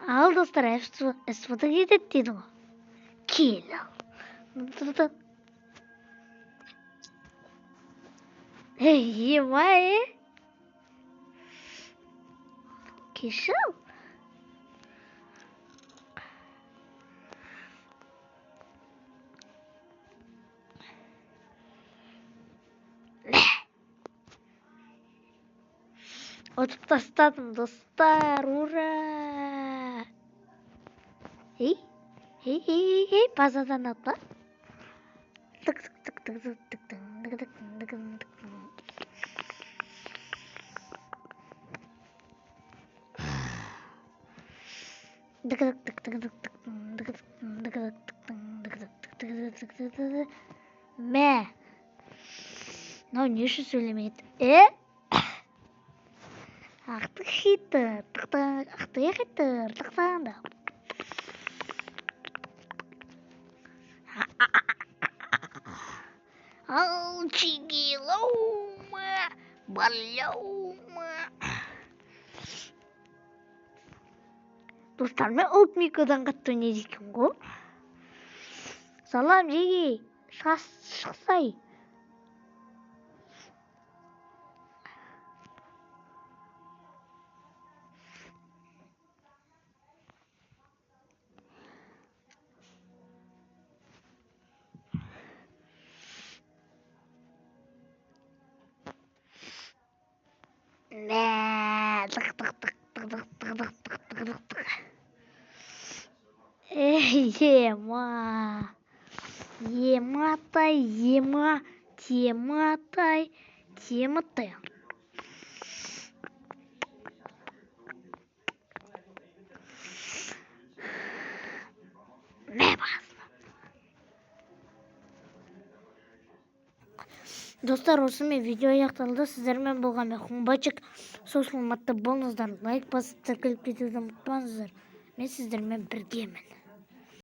Ал достар, СВТ кетеді дейді ғой. Кел. Ема, Кешел. Отып тастадым достар, ура! Ей, базадан атла. Мә. Мынау не үшін сөйлемейді? Ақтық хитер, ақтық хитер, тақтанда. Ал чигилоума, балоума. Достар, мен ұлт микродан қатты өнеді екен ғой. Салам жеге, шықсай. Ема. Ематай, тематай. Достар, осымен видео аяқталды. Сіздермен болған мен Хумбачик. Сол саламатта болыңыздар. Лайк басып тіркеліп кетуді ұмытпаңыздар. Мен сіздермен біргемін.